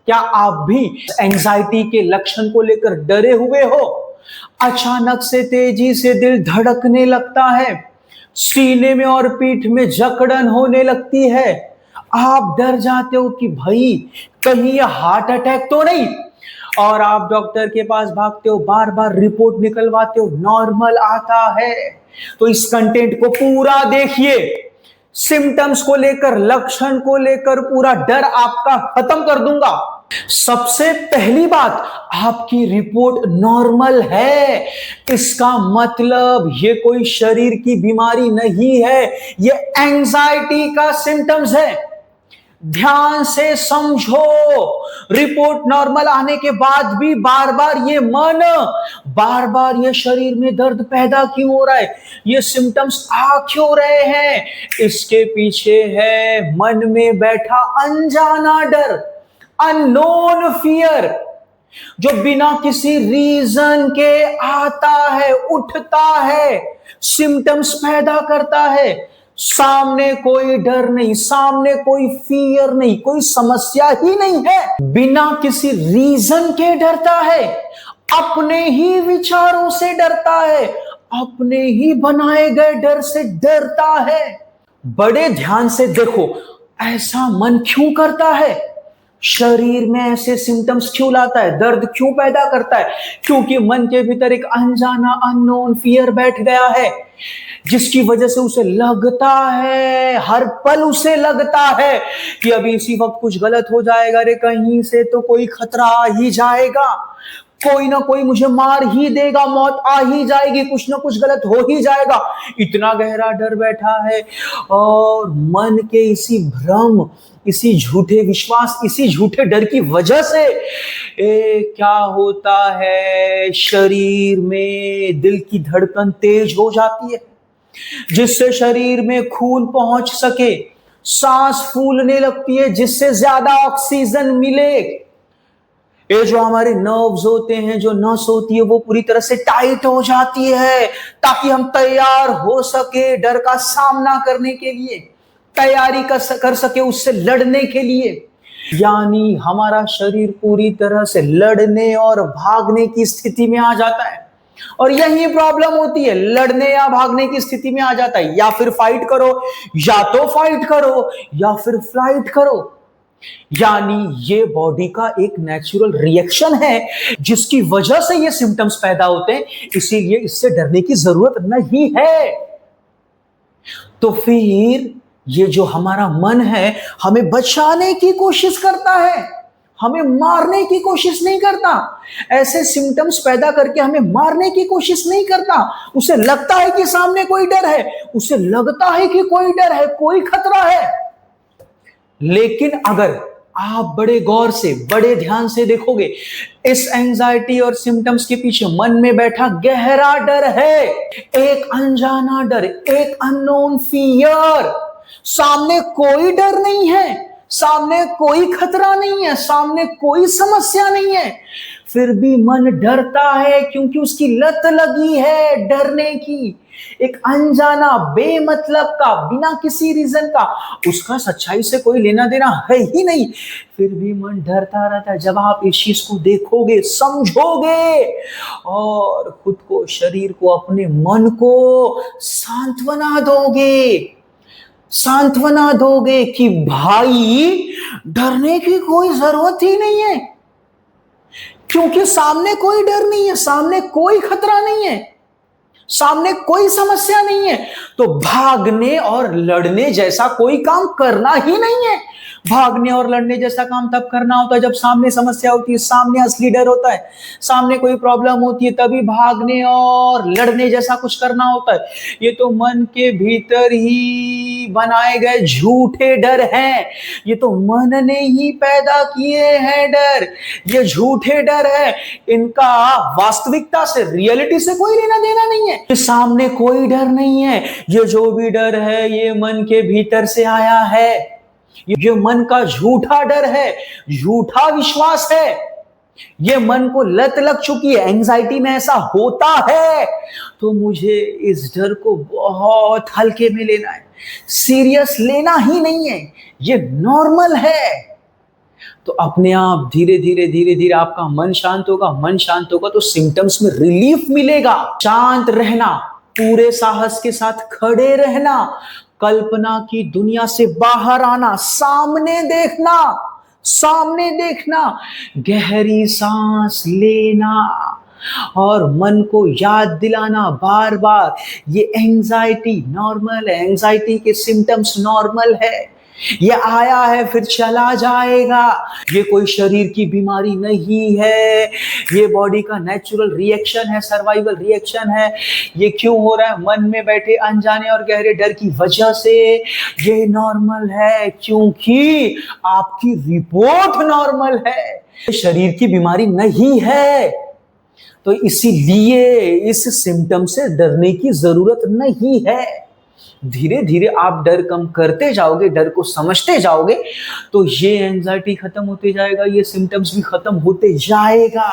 क्या आप भी एंजाइटी के लक्षण को लेकर डरे हुए हो? अचानक से तेजी से दिल धड़कने लगता है, सीने में और पीठ में जकड़न होने लगती है। आप डर जाते हो कि भाई कहीं यह हार्ट अटैक तो नहीं, और आप डॉक्टर के पास भागते हो, बार बार रिपोर्ट निकलवाते हो, नॉर्मल आता है। तो इस कंटेंट को पूरा देखिए, सिम्टम्स को लेकर, लक्षण को लेकर पूरा डर आपका खत्म कर दूंगा। सबसे पहली बात, आपकी रिपोर्ट नॉर्मल है, इसका मतलब ये कोई शरीर की बीमारी नहीं है, ये एंजाइटी का सिम्टम्स है। ध्यान से समझो, रिपोर्ट नॉर्मल आने के बाद भी बार बार ये मन, बार बार ये शरीर में दर्द पैदा क्यों हो रहा है, ये सिम्टम्स आ क्यों रहे हैं? इसके पीछे है मन में बैठा अनजाना डर, अननोन फियर, जो बिना किसी रीजन के आता है, उठता है, सिम्टम्स पैदा करता है। सामने कोई डर नहीं, सामने कोई फियर नहीं, कोई समस्या ही नहीं है, बिना किसी रीजन के डरता है, अपने ही विचारों से डरता है, अपने ही बनाए गए डर से डरता है। बड़े ध्यान से देखो, ऐसा मन क्यों करता है? शरीर में ऐसे सिम्टम्स क्यों लाता है, दर्द क्यों पैदा करता है? क्योंकि मन के भीतर एक अनजाना, अननोन फियर बैठ गया है, जिसकी वजह से उसे लगता है, हर पल उसे लगता है कि अभी इसी वक्त कुछ गलत हो जाएगा, रे कहीं से तो कोई खतरा आ ही जाएगा, कोई ना कोई मुझे मार ही देगा, मौत आ ही जाएगी, कुछ ना कुछ गलत हो ही जाएगा। इतना गहरा डर बैठा है, और मन के इसी भ्रम, इसी झूठे विश्वास, इसी झूठे डर की वजह से क्या होता है, शरीर में दिल की धड़कन तेज हो जाती है, जिससे शरीर में खून पहुंच सके, सांस फूलने लगती है, जिससे ज्यादा ऑक्सीजन मिले। ये जो हमारे नर्व्स होते हैं, जो नस होती है, वो पूरी तरह से टाइट हो जाती है, ताकि हम तैयार हो सके डर का सामना करने के लिए, तैयारी कर सके उससे लड़ने के लिए। यानी हमारा शरीर पूरी तरह से लड़ने और भागने की स्थिति में आ जाता है। और यही प्रॉब्लम होती है, लड़ने या भागने की स्थिति में आ जाता है। या फिर फाइट करो, या तो फाइट करो, या फिर फ्लाइट करो। यानी ये बॉडी का एक नेचुरल रिएक्शन है, जिसकी वजह से ये सिम्टम्स पैदा होते हैं, इसीलिए इससे डरने की जरूरत नहीं है। तो फिर ये जो हमारा मन है, हमें बचाने की कोशिश करता है, हमें मारने की कोशिश नहीं करता। ऐसे सिम्टम्स पैदा करके हमें मारने की कोशिश नहीं करता। उसे लगता है कि सामने कोई डर है, उसे लगता है कि कोई डर है, कोई खतरा है। लेकिन अगर आप बड़े गौर से, बड़े ध्यान से देखोगे, इस एंजाइटी और सिम्टम्स के पीछे मन में बैठा गहरा डर है, एक अनजाना डर, एक अननोन फियर। सामने कोई डर नहीं है, सामने कोई खतरा नहीं है, सामने कोई समस्या नहीं है, फिर भी मन डरता है, क्योंकि उसकी लत लगी है डरने की। एक अनजाना, बेमतलब का, बिना किसी रीजन का, उसका सच्चाई से कोई लेना देना है ही नहीं, फिर भी मन डरता रहता है। जब आप इस चीज को देखोगे, समझोगे, और खुद को, शरीर को, अपने मन को सांत्वना दोगे, सांत्वना दोगे कि भाई डरने की कोई जरूरत ही नहीं है, क्योंकि सामने कोई डर नहीं है, सामने कोई खतरा नहीं है, सामने कोई समस्या नहीं है, तो भागने और लड़ने जैसा कोई काम करना ही नहीं है। भागने और लड़ने जैसा काम तब करना होता है जब सामने समस्या होती है, सामने असली डर होता है, सामने कोई प्रॉब्लम होती है, तभी भागने और लड़ने जैसा कुछ करना होता है। ये तो मन के भीतर ही बनाए गए झूठे डर हैं, ये तो मन ने ही पैदा किए हैं डर, ये झूठे डर है, इनका वास्तविकता से, रियलिटी से कोई लेना देना नहीं है। सामने कोई डर नहीं है, ये जो भी डर है ये मन के भीतर से आया है, ये मन का झूठा डर है, झूठा विश्वास है, ये मन को लत लग चुकी है। एंजाइटी में ऐसा होता है, तो मुझे इस डर को बहुत हल्के में लेना है, सीरियस लेना ही नहीं है, ये नॉर्मल है। तो अपने आप धीरे धीरे धीरे धीरे आपका मन शांत होगा, मन शांत होगा तो सिम्टम्स में रिलीफ मिलेगा। शांत रहना, पूरे साहस के साथ खड़े रहना, कल्पना की दुनिया से बाहर आना, सामने देखना, गहरी सांस लेना और मन को याद दिलाना बार बार ये एंजाइटी नॉर्मल है, एंजाइटी के सिम्टम्स नॉर्मल है, ये आया है फिर चला जाएगा, ये कोई शरीर की बीमारी नहीं है, ये बॉडी का नेचुरल रिएक्शन है, सर्वाइवल रिएक्शन है। ये क्यों हो रहा है? मन में बैठे अनजाने और गहरे डर की वजह से। ये नॉर्मल है क्योंकि आपकी रिपोर्ट नॉर्मल है, शरीर की बीमारी नहीं है। तो इसीलिए इस सिम्टम से डरने की जरूरत नहीं है। धीरे धीरे आप डर कम करते जाओगे, डर को समझते जाओगे, तो ये एंजाइटी खत्म होते जाएगा, ये सिम्टम्स भी खत्म होते जाएगा।